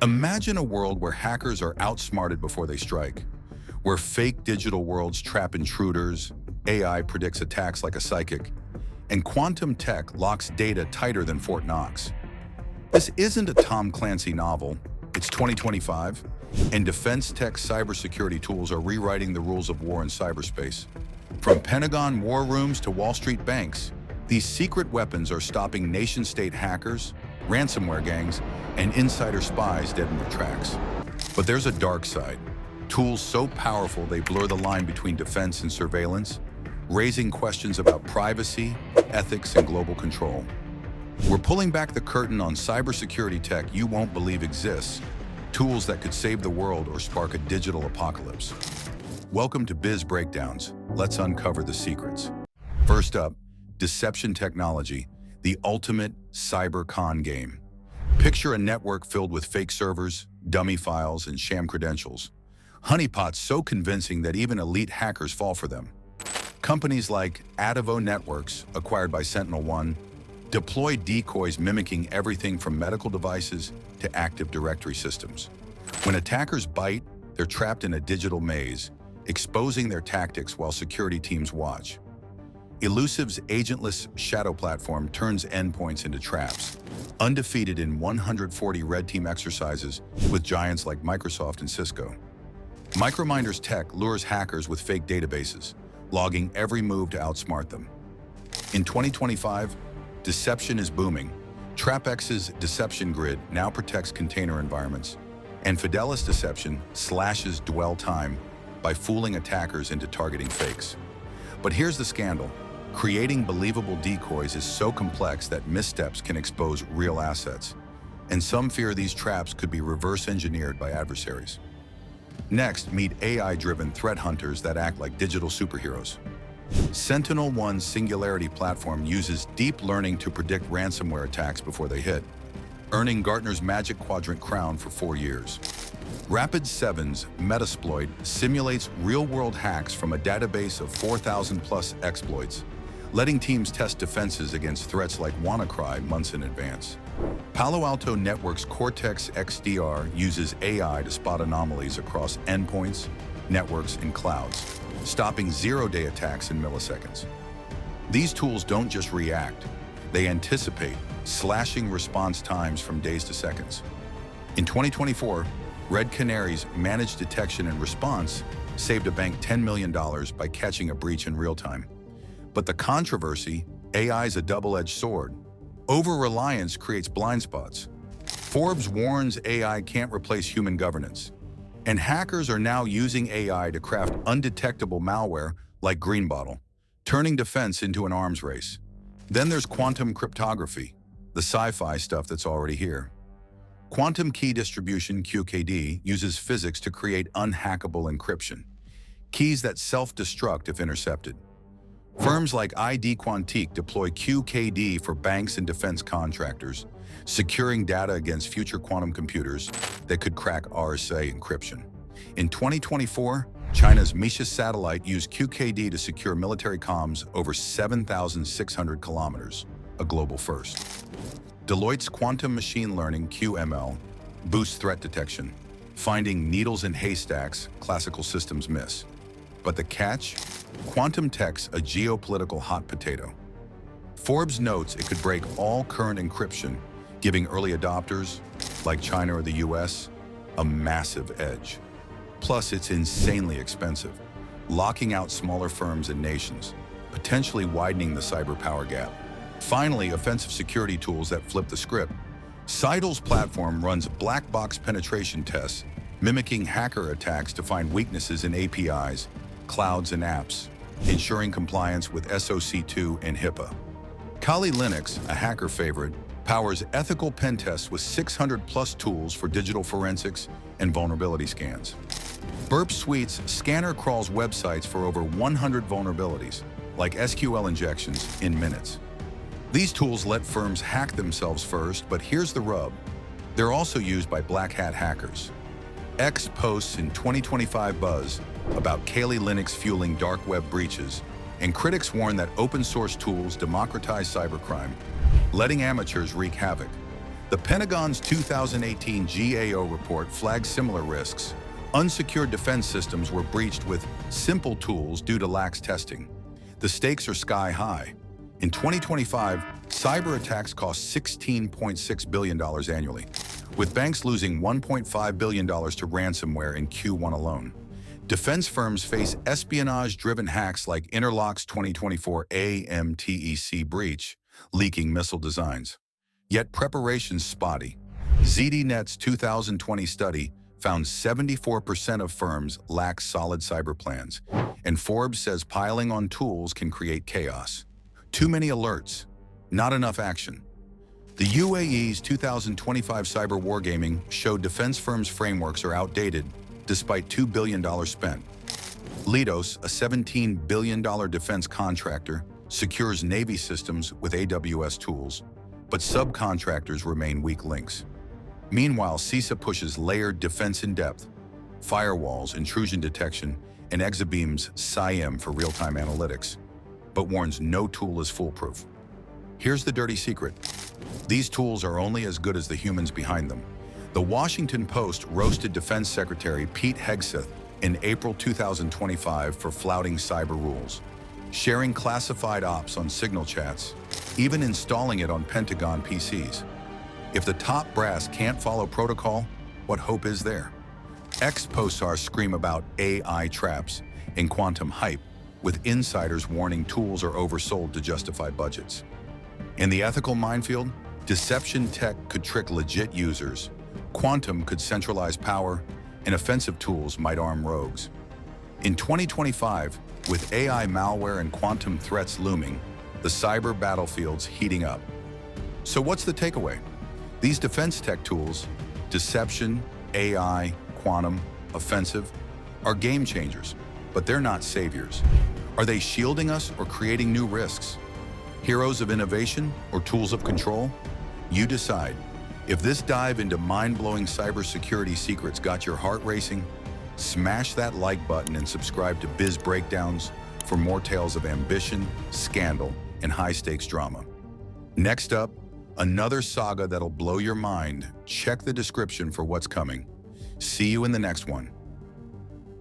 Imagine a world where hackers are outsmarted before they strike, where fake digital worlds trap intruders, AI predicts attacks like a psychic, and quantum tech locks data tighter than Fort Knox. This isn't a Tom Clancy novel. It's 2025, and defense tech cybersecurity tools are rewriting the rules of war in cyberspace. From Pentagon war rooms to Wall Street banks, these secret weapons are stopping nation-state hackers, ransomware gangs, and insider spies dead in their tracks. But there's a dark side. Tools so powerful they blur the line between defense and surveillance, raising questions about privacy, ethics, and global control. We're pulling back the curtain on cybersecurity tech you won't believe exists, tools that could save the world or spark a digital apocalypse. Welcome to Biz Breakdowns. Let's uncover the secrets. First up, deception technology, the ultimate cyber con game. Picture a network filled with fake servers, dummy files, and sham credentials. Honeypots so convincing that even elite hackers fall for them. Companies like Adavo Networks, acquired by SentinelOne, deploy decoys mimicking everything from medical devices to Active Directory systems. When attackers bite, they're trapped in a digital maze, exposing their tactics while security teams watch. Elusive's agentless shadow platform turns endpoints into traps, undefeated in 140 red team exercises with giants like Microsoft and Cisco. Microminder's tech lures hackers with fake databases, logging every move to outsmart them. In 2025, deception is booming. TrapX's deception grid now protects container environments, and Fidelis deception slashes dwell time by fooling attackers into targeting fakes. But here's the scandal. Creating believable decoys is so complex that missteps can expose real assets, and some fear these traps could be reverse engineered by adversaries. Next, meet AI-driven threat hunters that act like digital superheroes. SentinelOne's Singularity platform uses deep learning to predict ransomware attacks before they hit, earning Gartner's Magic Quadrant crown for 4 years. Rapid7's Metasploit simulates real-world hacks from a database of 4,000-plus exploits, letting teams test defenses against threats like WannaCry months in advance. Palo Alto Networks Cortex XDR uses AI to spot anomalies across endpoints, networks, and clouds, stopping zero-day attacks in milliseconds. These tools don't just react, they anticipate, slashing response times from days to seconds. In 2024, Red Canary's managed detection and response saved a bank $10 million by catching a breach in real time. But the controversy, AI is a double-edged sword. Over-reliance creates blind spots. Forbes warns AI can't replace human governance. And hackers are now using AI to craft undetectable malware like Greenbottle, turning defense into an arms race. Then there's quantum cryptography, the sci-fi stuff that's already here. Quantum key distribution, QKD, uses physics to create unhackable encryption, keys that self-destruct if intercepted. Firms like ID Quantique deploy QKD for banks and defense contractors, securing data against future quantum computers that could crack RSA encryption. In 2024, China's Misha satellite used QKD to secure military comms over 7,600 kilometers, a global first. Deloitte's quantum machine learning, QML, boosts threat detection, finding needles in haystacks classical systems miss. But the catch? Quantum tech's a geopolitical hot potato. Forbes notes it could break all current encryption, giving early adopters, like China or the US, a massive edge. Plus, it's insanely expensive, locking out smaller firms and nations, potentially widening the cyber power gap. Finally, offensive security tools that flip the script. Seidel's platform runs black box penetration tests, mimicking hacker attacks to find weaknesses in APIs, clouds, and apps, ensuring compliance with SOC2 and HIPAA. Kali Linux, a hacker favorite, powers ethical pen tests with 600-plus tools for digital forensics and vulnerability scans. Burp Suite's scanner crawls websites for over 100 vulnerabilities, like SQL injections, in minutes. These tools let firms hack themselves first, but here's the rub. They're also used by black hat hackers. X posts in 2025 buzz about Kali Linux fueling dark web breaches, and critics warn that open source tools democratize cybercrime, letting amateurs wreak havoc. The Pentagon's 2018 GAO report flagged similar risks. Unsecured defense systems were breached with simple tools due to lax testing. The stakes are sky high. In 2025, cyber attacks cost $16.6 billion annually, with banks losing $1.5 billion to ransomware in Q1 alone. Defense firms face espionage-driven hacks like Interlock's 2024 AMTEC breach, leaking missile designs. Yet preparation's spotty. ZDNet's 2020 study found 74% of firms lack solid cyber plans, and Forbes says piling on tools can create chaos. Too many alerts, not enough action. The UAE's 2025 cyber wargaming showed defense firms' frameworks are outdated despite $2 billion spent. Leidos, a $17 billion defense contractor, secures Navy systems with AWS tools, but subcontractors remain weak links. Meanwhile, CISA pushes layered defense in depth, firewalls, intrusion detection, and Exabeam's SIEM for real-time analytics, but warns no tool is foolproof. Here's the dirty secret. These tools are only as good as the humans behind them. The Washington Post roasted Defense Secretary Pete Hegseth in April 2025 for flouting cyber rules, sharing classified ops on signal chats, even installing it on Pentagon PCs. If the top brass can't follow protocol, what hope is there? Ex-POSARs scream about AI traps and quantum hype, with insiders warning tools are oversold to justify budgets. In the ethical minefield, deception tech could trick legit users, quantum could centralize power, and offensive tools might arm rogues. In 2025, with AI malware and quantum threats looming, the cyber battlefield's heating up. So what's the takeaway? These defense tech tools, deception, AI, quantum, offensive, are game changers, but they're not saviors. Are they shielding us or creating new risks? Heroes of innovation or tools of control? You decide. If this dive into mind-blowing cybersecurity secrets got your heart racing, smash that like button and subscribe to Biz Breakdowns for more tales of ambition, scandal, and high-stakes drama. Next up, another saga that'll blow your mind. Check the description for what's coming. See you in the next one.